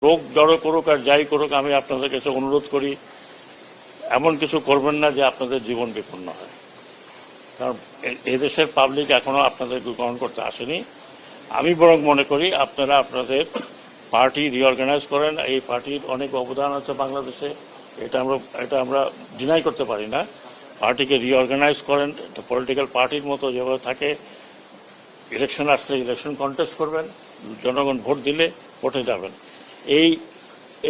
লোক জড়ো করুক আর যাই করুক, আমি আপনাদের কাছে অনুরোধ করি এমন কিছু করবেন না যে আপনাদের জীবন বিপন্ন হয়। কারণ এদেশের পাবলিক এখনো আপনাদের গ্রহণ করতে আসেনি। আমি বরং মনে করি আপনারা আপনাদের পার্টি রিঅর্গানাইজ করেন। এই পার্টির অনেক অবদান আছে বাংলাদেশে, এটা আমরা ডিনাই করতে পারি না। পার্টিকে রিঅর্গানাইজ করেন, পলিটিক্যাল পার্টির মতো যেভাবে থাকে, ইলেকশন আসলে ইলেকশন কন্টেস্ট করবেন, জনগণ ভোট দিলে ভোটে যাবেন। এই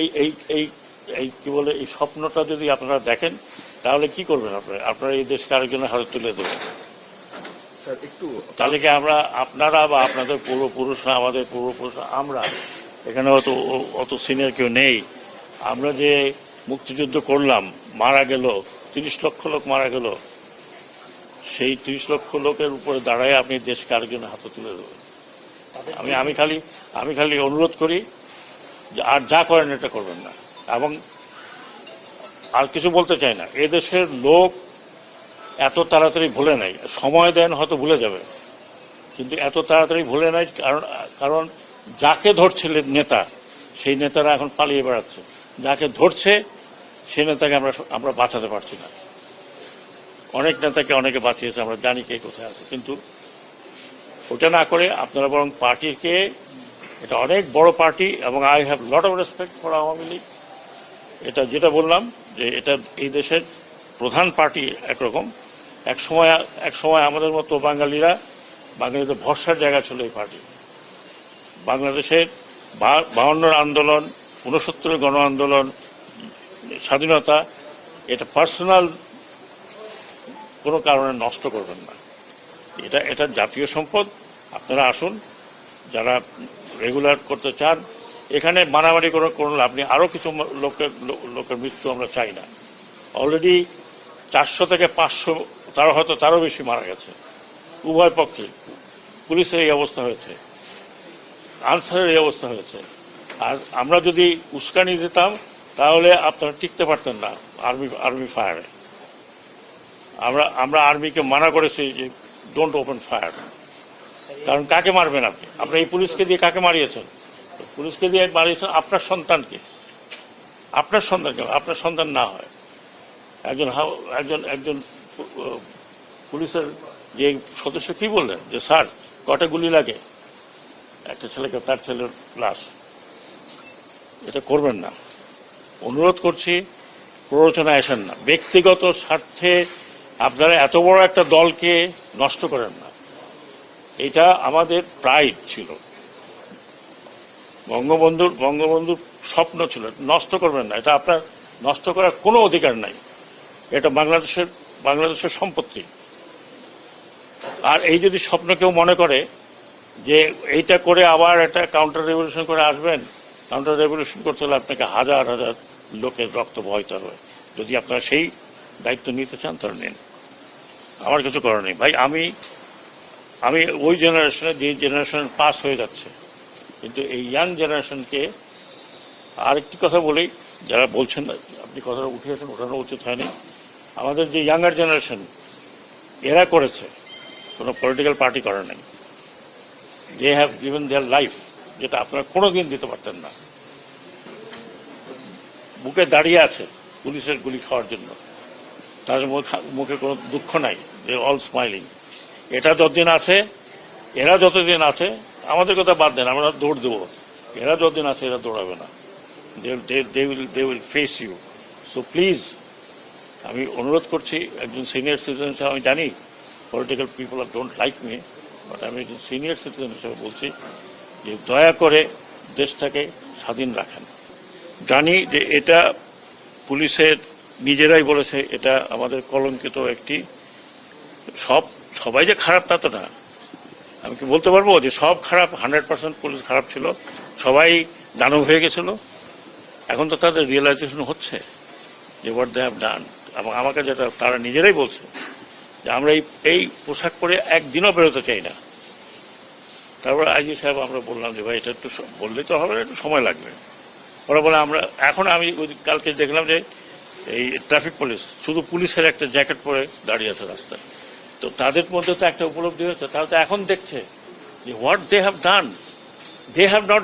এই এই এই এই কী বলে, এই স্বপ্নটা যদি আপনারা দেখেন তাহলে কি করবেন আপনারা এই দেশকে আরেকজনের হাতে তুলে দেবেন। তাহলে কি আপনারা বা আপনাদের পূর্বপুরুষরা, আমাদের পূর্বপুরুষরা, আমরা এখানে অত সিনিয়র কেউ নেই। আমরা যে মুক্তিযুদ্ধ করলাম, মারা গেল 30 লক্ষ লোক মারা গেল, সেই 30 লক্ষ লোকের উপরে দাঁড়ায় আপনি দেশকে আরেকজনের হাতে তুলে দেবেন। আমি খালি অনুরোধ করি যে আর যা করেন এটা করবেন না। এবং আর কিছু বলতে চাই না, এদেশের লোক এত তাড়াতাড়ি ভুলে নাই। সময় দেন, হয়তো ভুলে যাবে, কিন্তু এত তাড়াতাড়ি ভুলে নাই। কারণ যাকে ধরছিলেন নেতা, সেই নেতারা এখন পালিয়ে বেড়াচ্ছে। যাকে ধরছে সেই নেতাকে আমরা বাঁচাতে পারছি না। অনেক নেতাকে অনেকে বাঁচিয়েছে, আমরা জানি কে কোথায় আছে। কিন্তু ওটা না করে আপনারা বরং পার্টিকে, এটা অনেক বড় পার্টি এবং I have lot of respect for Awami League. এটা যেটা বললাম যে এটা এই দেশের প্রধান পার্টি একরকম। এক সময় আমাদের মতো বাঙালিদের ভরসার জায়গা ছিল এই পার্টি। বাংলাদেশের 52 আন্দোলন, 69 গণ আন্দোলন, স্বাধীনতা, এটা পার্সোনাল কোনো কারণে নষ্ট করবেন না। এটা জাতীয় সম্পদ। আপনারা আসুন, যারা রেগুলার করতে চান। এখানে মারামারি কোনো লাভ নেই। আরও কিছু লোকের মৃত্যু আমরা চাই না। অলরেডি 400 থেকে 500, তারও বেশি মারা গেছে উভয় পক্ষে। পুলিশের এই অবস্থা হয়েছে, আনসারের এই অবস্থা হয়েছে। আর আমরা যদি উস্কানি দিতাম তাহলে আপনারা টিকতে পারতেন না আর্মি ফায়ারে। আমরা আর্মিকে মানা করেছি যে ডোন্ট ওপেন ফায়ার। কারণ কাকে মারবেন আপনি এই পুলিশকে দিয়ে কাকে মারিয়েছেন? পুলিশকে দিয়ে মারিয়েছেন আপনার সন্তানকে। আপনার সন্তান না হয় একজন পুলিশের যে সদস্য কি বললেন যে স্যার কটা গুলি লাগে একটা ছেলেকে, তার ছেলের লাশ। এটা করবেন না, অনুরোধ করছি। প্ররোচনায় আসেন না, ব্যক্তিগত স্বার্থে আপনারা এত বড় একটা দলকে নষ্ট করেন না। এটা আমাদের প্রাইড ছিল, বঙ্গবন্ধুর স্বপ্ন ছিল। নষ্ট করবেন না, এটা আপনার নষ্ট করার কোনো অধিকার নাই। এটা বাংলাদেশের সম্পত্তি। আর এই যদি স্বপ্ন কেউ মনে করে যে এইটা করে আবার একটা কাউন্টার রেভলিউশন করে আসবেন, কাউন্টার রেভলিউশন করতে হলে আপনাকে হাজার হাজার লোকের রক্ত বহাইতে হবে। যদি আপনারা সেই দায়িত্ব নিতে চান তাহলে নিন, আমার কিছু করার নেই। ভাই আমি ওই জেনারেশনে, যে জেনারেশন পাস হয়ে যাচ্ছে, কিন্তু এই ইয়াং জেনারেশনকে আরেকটি কথা বলি, যারা বলছেন আপনি কথাটা উঠিয়েছেন, ওঠানো উচিত হয়নি। আমাদের যে ইয়াঙ্গার জেনারেশন, এরা করেছে, কোনো পলিটিক্যাল পার্টি করে নাই। They have given their life, যেটা আপনারা কোনো দিন দিতে পারতেন না। বুকে দাঁড়িয়ে আছে পুলিশের গুলি খাওয়ার জন্য, তাদের মুখে কোনো দুঃখ নাই, দে অল স্মাইলিং। এরা যতদিন আছে, আমাদের কথা বাদ দেন, আমরা দৌড় দেবো। এরা যতদিন আছে এরা দৌড়াবে না। They will face you. So please, আমি অনুরোধ করছি, একজন সিনিয়র সিটিজেন হিসেবে আমি জানি political people don't like me, but আমি একজন সিনিয়র সিটিজেন হিসেবে বলছি যে দয়া করে দেশটাকে স্বাধীন রাখেন। জানি যে এটা পুলিশের নিজেরাই বলেছে এটা আমাদের কলঙ্কিত একটি, সবাই যে খারাপ তা তো না। আমি কি বলতে পারবো যে সব খারাপ? 100% পুলিশ খারাপ ছিল, সবাই দানব হয়ে গেছিল। এখন তো তাদের রিয়েলাইজেশন হচ্ছে যে হোয়াট দে হ্যাভ ডান। এবং আমাকে যেটা তারা নিজেরাই বলছে যে আমরা এই পোশাক পরে একদিনও বেরোতে চাই না। তারপরে আইজি সাহেব আমরা বললাম যে ভাই এটা একটু বললেই তো হবে না, একটু সময় লাগবে। ওরা বলে আমি কালকে দেখলাম যে এই ট্রাফিক পুলিশ শুধু পুলিশের একটা জ্যাকেট পরে দাঁড়িয়ে আছে রাস্তায়। তো তাদের মধ্যে তো একটা উপলব্ধি হয়েছে, তারা তো এখন দেখছে যে what they have done, they have not